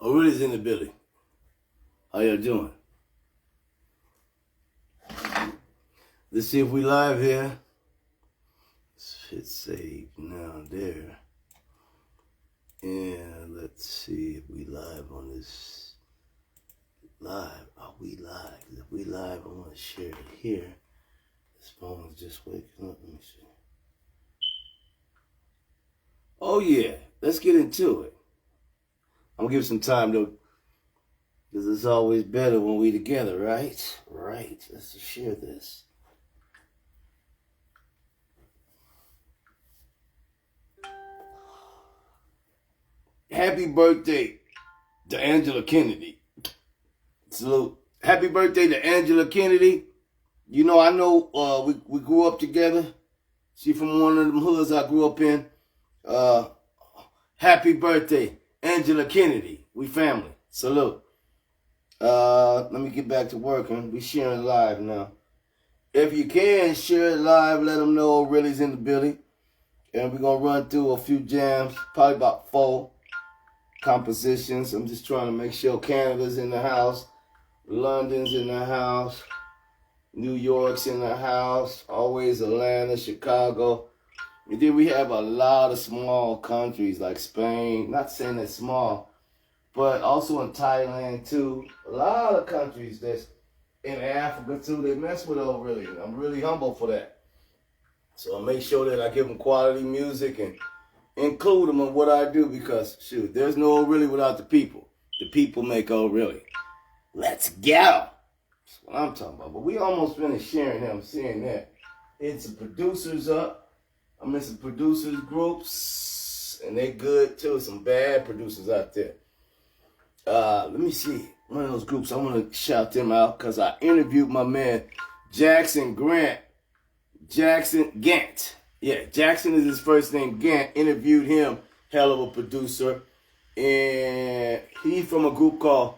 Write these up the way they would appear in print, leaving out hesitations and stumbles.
MR.OH's in the building. How y'all doing? Let's see if we live here. Let's hit save now there. And let's see if we live on this. Live. Are we live? If we live, I want to share it here. This phone is just waking up. Let me see. Oh yeah, let's get into it. I'm gonna give some time though, because it's always better when we together, right? Right. Let's share this. Happy birthday to Angela Kennedy. Salute. Happy birthday to Angela Kennedy. You know, I know we grew up together. She from one of them hoods I grew up in. Happy birthday, Angela Kennedy. We family. Salute. Let me get back to working. We sharing live now. If you can, share it live. Let them know Really's in the building. And we're going to run through a few jams. Probably about 4 compositions. I'm just trying to make sure Canada's in the house. London's in the house. New York's in the house. Always Atlanta, Chicago. And then we have a lot of small countries like Spain. Not saying they're small, but also in Thailand too. A lot of countries that's in Africa too. They mess with REALAY. I'm really humble for that. So I make sure that I give them quality music and include them in what I do because, shoot, there's no REALAY without the people. The people make REALAY. Let's go. That's what I'm talking about. But we almost finished sharing him, seeing that. It's the producers up. I'm in some producers groups, and they good too. Some bad producers out there. Let me see. One of those groups, I want to shout them out because I interviewed my man, Jackson Gant. Yeah, Jackson is his first name, Gant. Interviewed him, hell of a producer. And he's from a group called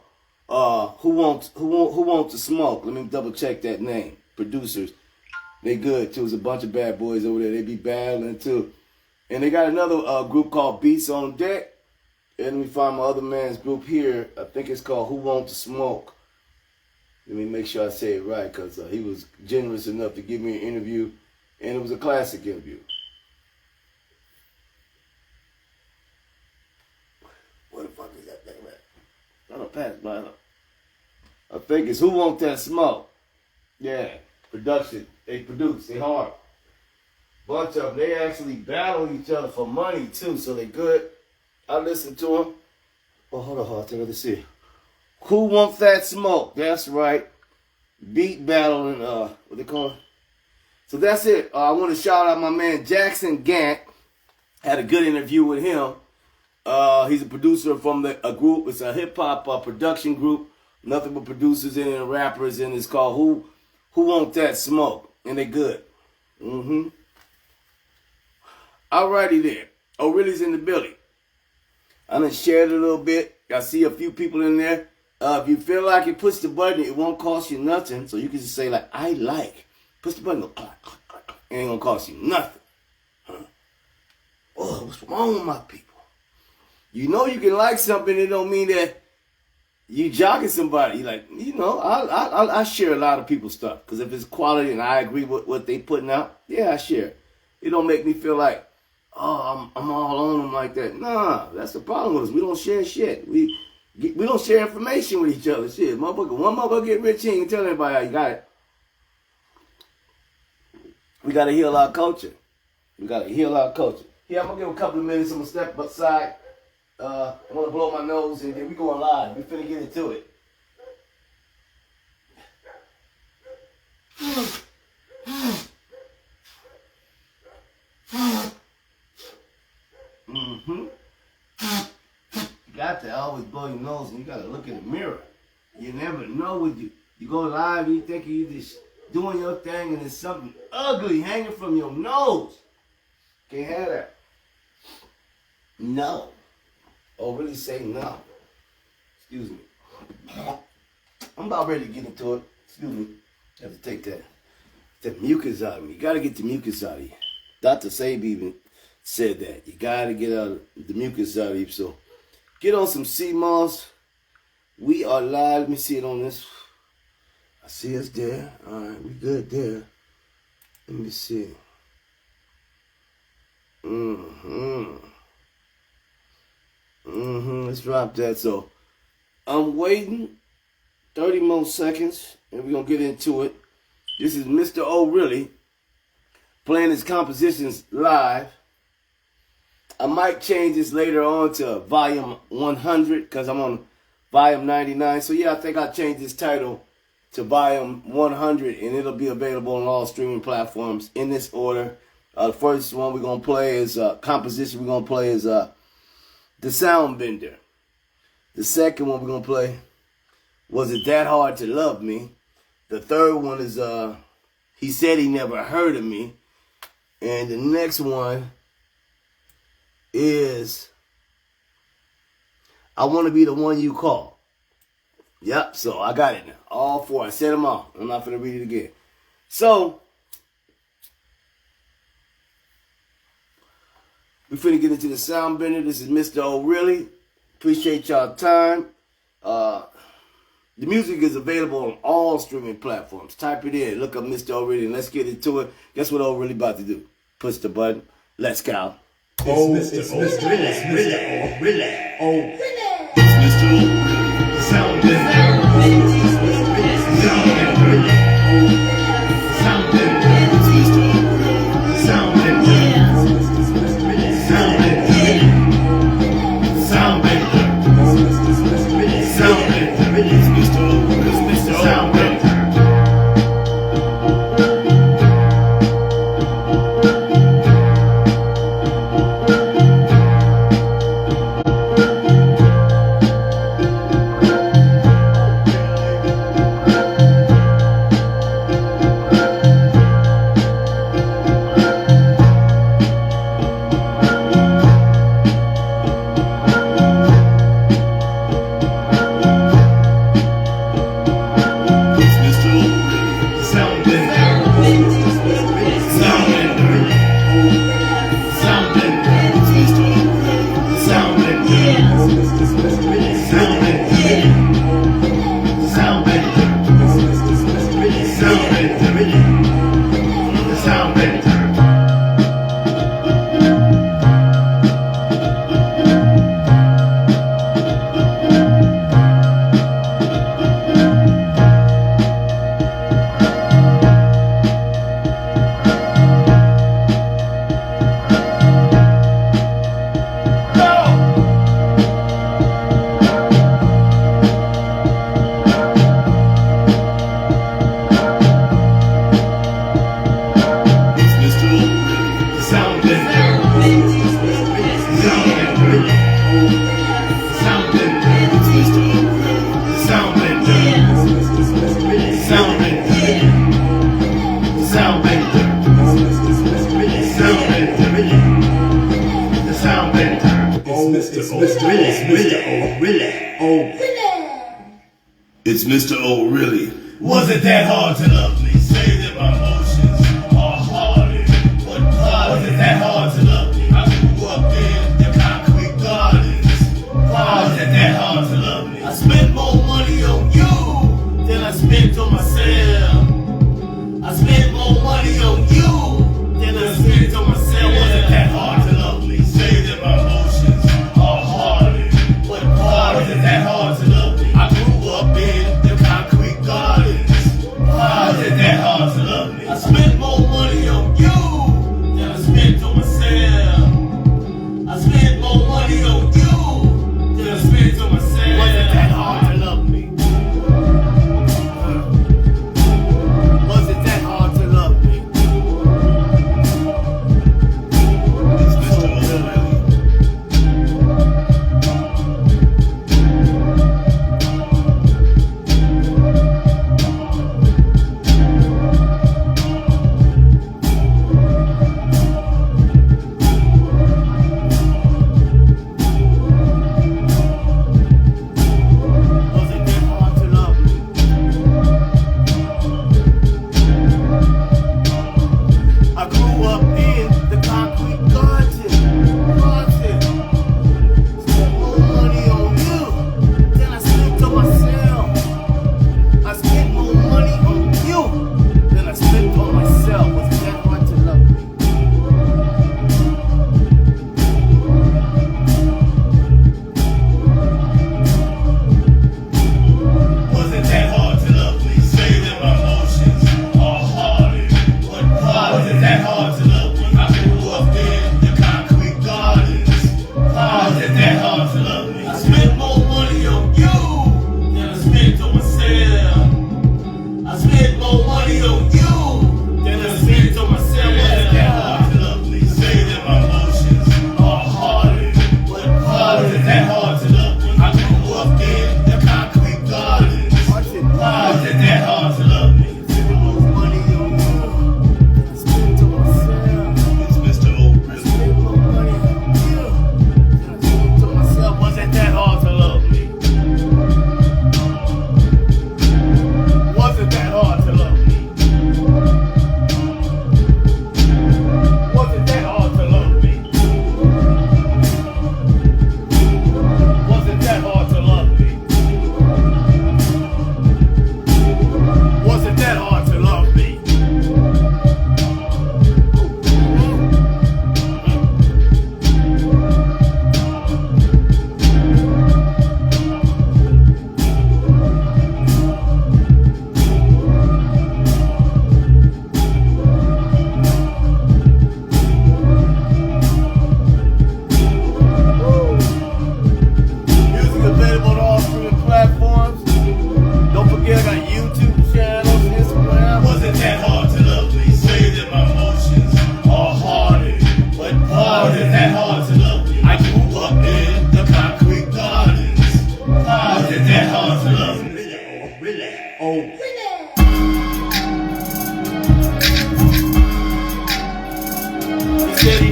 Who Wants to Smoke. Let me double check that name. Producers. They good too. There's a bunch of bad boys over there. They be battling too. And they got another group called Beats on Deck. And we find my other man's group here. I think it's called Who Wants to Smoke. Let me make sure I say it right because he was generous enough to give me an interview. And it was a classic interview. What the fuck is that thing, man? I don't pass by it. I think it's Who Wants That Smoke. Yeah, production. They produce. They hard. Bunch of them. They actually battle each other for money too, so they good. I listen to them. Oh, hold on, I'll take a see. Who Wants That Smoke? That's right. Beat battle and what they call it? So that's it. I want to shout out my man Jackson Gant. Had a good interview with him. He's a producer from a group. It's a hip hop production group. Nothing but producers in it and rappers in it. It's called Who Want That Smoke? And they good. Alrighty there. REALAY's in the building. I done shared it a little bit. I see a few people in there. If you feel like it, push the button. It won't cost you nothing. So you can just say like, I like. Push the button. Go, clack, clack, clack, clack. It ain't gonna cost you nothing. Oh, what's wrong with my people? You know you can like something. It don't mean that you jogging somebody. Like, you know, I share a lot of people's stuff. Because if it's quality and I agree with what they putting out, yeah, I share. It don't make me feel like, oh, I'm all on them like that. Nah, that's the problem with us. We don't share shit. We don't share information with each other. Shit, one motherfucker get rich, he ain't tell everybody how you got it. We got to heal our culture. Yeah, I'm going to give a couple of minutes. I'm going to step aside. I want to blow my nose and then we going live. We finna get into it. You got to always blow your nose and you got to look in the mirror. You never know what you go live and you think you just doing your thing and there's something ugly hanging from your nose. Can't have that. No. REALAY say no. Excuse me. I'm about ready to get into it. Excuse me. I have to take that mucus out of me. You got to get the mucus out of you. Dr. Sabe even said that. You got to get out the mucus out of you. So get on some sea moss. We are live. Let me see it on this. I see us there. All right, we good there. Let me see. Let's drop that. So I'm waiting 30 more seconds, and we're gonna get into it. This is Mr.OhRealay playing his compositions live. I might change this later on to volume 100 because I'm on volume 99. So yeah, I think I'll change this title to volume 100, and it'll be available on all streaming platforms in this order. The first one we're gonna play is composition. We're gonna play is The Sound Bender. The second one we're gonna play, Was It That Hard to Love Me? The third one is He Said He Never Heard of Me. And the next one is I Want to Be the One You Call. Yep, so I got it now. All four. I said them all. I'm not going to read it again. So, we finna get into the sound bender. This is Mr.OhRealay. Appreciate y'all time. The music is available on all streaming platforms. Type it in. Look up Mr.OhRealay and let's get into it. Guess what OhRealay about to do? Push the button. Let's go. It's Mr.OhRealay. Oh, it's Mr.OhRealay. Sound bender. Sound bender. Sound bender. It's Mr.OhRealay. Sound bender. Sound bender. Sound bender. Sound bender. It's Mr.OhRealay. Sound bender. It's Mr.OhRealay. Was it that hard to love me? Say that my emotions are hearted. What part? Was it that hard to love me? I grew up in the concrete gardens. Why was it that hard to love me? I spent more money on you than I spent on myself. I spent more money on you than I spent on myself. Was it that hard to love me? Say that my emotions are hearted. What part? Was it that hard to love me? I grew up in the concrete gardens. Why is it that hard to love me? I spent more money on you than I spent on myself. I spent more money on you than I spent on myself. Was it that hard to love me? Was it that hard to love me? It's Mr.OhRealay.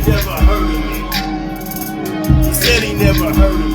never heard of me. He said he never heard of me.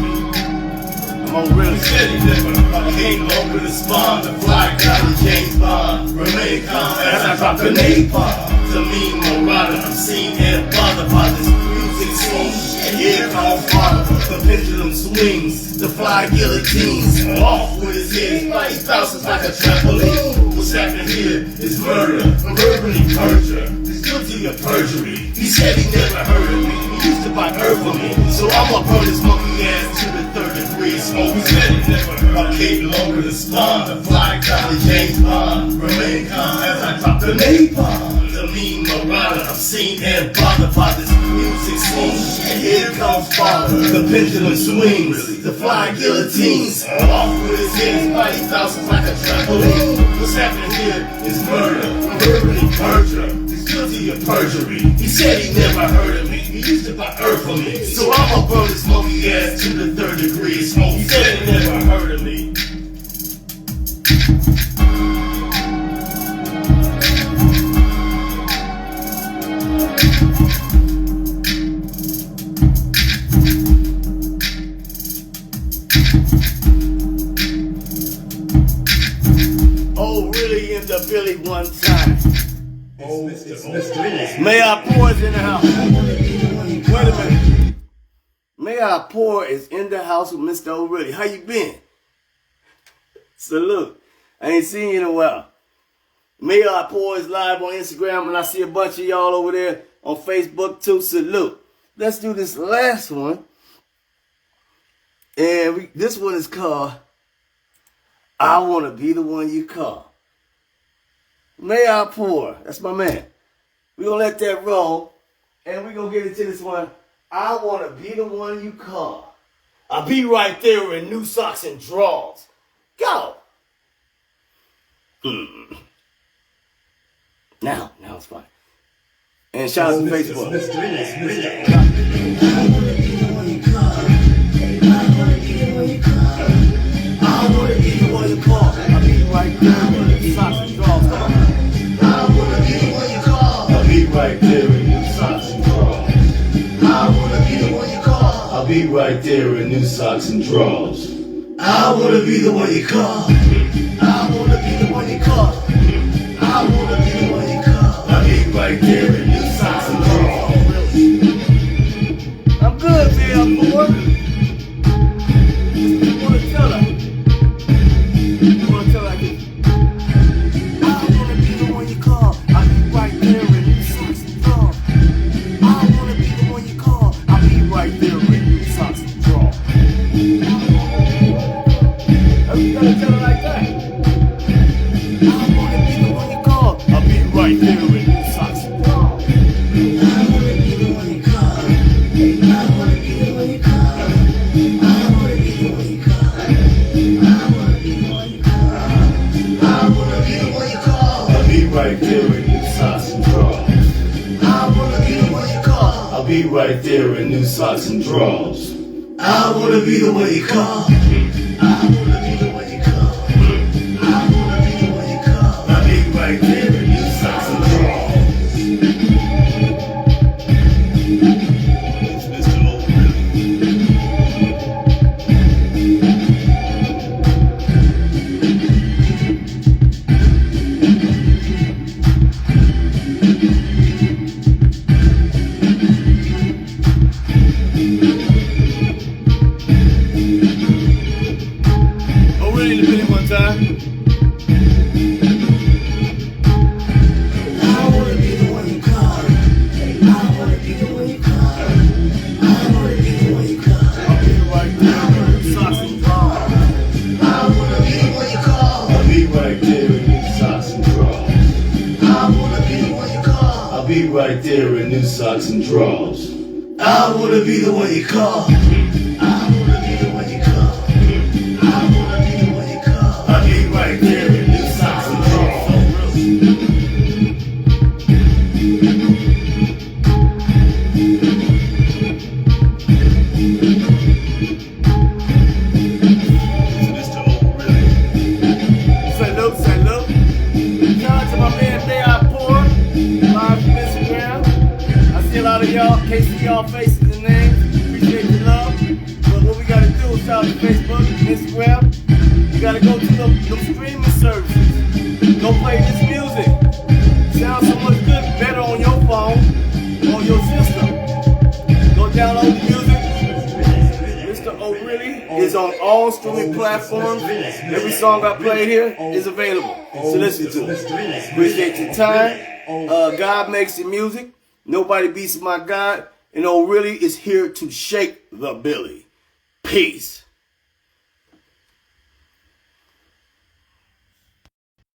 I'm on real He said he never came open the spawn, the fly cloudy James Bond. Remain calm as I drop the napalm. The mean marauder, I'm seen and bothered by this music scene. And here comes father, the pendulum swings, the fly guillotines. Off with his head, his body bounces like a trampoline. What's happening here is murder, verbally perjure. He's guilty of perjury. He said he never heard of me. He used to buy earth for me. So I'ma burn his monkey ass to the third degree. Smoke. He said he never heard of me. Came over the spawn, the fly cloudy James Bond. Remain calm as I drop the napalm. The mean marauder, I'm seen and bothered by this music scene. And here comes father, the pendulum swings, the fly guillotines. Off with his head, his body bounces like a trampoline. What's happening here is murder, verbally perjure. He's guilty of perjury. He said he never heard of me. He used to buy earth for me. So I'ma burn his monkey ass to the third degree. Smoke. He said he never heard of me. Oh, really in the Billy one time. Oh, it's Mr. May I pour is in the house. Wait a minute. May I pour is in the house with Mr.OhRealay. How you been? Salute. I ain't seen you in a while. May I pour is live on Instagram, and I see a bunch of y'all over there on Facebook too. Salute. Let's do this last one. And this one is called I Want to Be the One You Call. May I pour. That's my man. We're going to let that roll. And we're going to get into this one. I want to be the one you call. I'll be right there in new socks and drawers. Go. Now it's fine. And shout out to Facebook. I want to be the one you call. I'll be right there in new socks and drawers. I want to be the one you call. I'll be right there in new socks and drawers. I want to be the one you call. I'll be right there in new socks and drawers. I want to be the one you call. I want to be the one you call. I want to be the one you call. I'll be right there in new socks and drawers. I'm good, man, boy. You want to tell her? You want to tell her I want to be the one you call. I'll be right there in new socks and drawers. I want to be the one you call. I'll be right there in new socks and drawers. You gotta tell her like that. I want to be the one you call. I'll be right there in new socks and drawers. I want to be the one you call. I want to be the one you call. I want to be the one you call. I want to be the one you call. I want to be the one you call. I'll be right there in new socks and drawers. I want to be the one you call. I'll be right there in new socks and drawers. I want to be the one you call. I want to be the one you call. I want to be the one you call. I'll be right there in new socks and drawers. It's Mr.OhRealay. Oh, really in the video one time? I want to be the one you call. I want to be the one you call. I want to be the one you call. I'll be right there in new socks and drawers. I want to be the one you call. I'll be right there in new socks and drawers. I want to be the one you call. I'll be right there in new socks and drawers. I want to be the one you call. I want to be the one you call. I want to be the one you call. I'll be right there in new socks and drawers. Salute. Shout out to my man, May I Pour, live from Instagram. I see a lot of y'all. y'all faces and names. Appreciate the love. But what we gotta do is shout out to Facebook, Instagram. You gotta go to them streaming services. Go play this music. Sounds so much good, better on your phone, on your system. Go download the music. Mr.OhRealay is on all streaming platforms. Every song I play here is available to listen to. Appreciate your time. God makes the music. Nobody beats my God. And OhRealay is here to shake the Billy. Peace.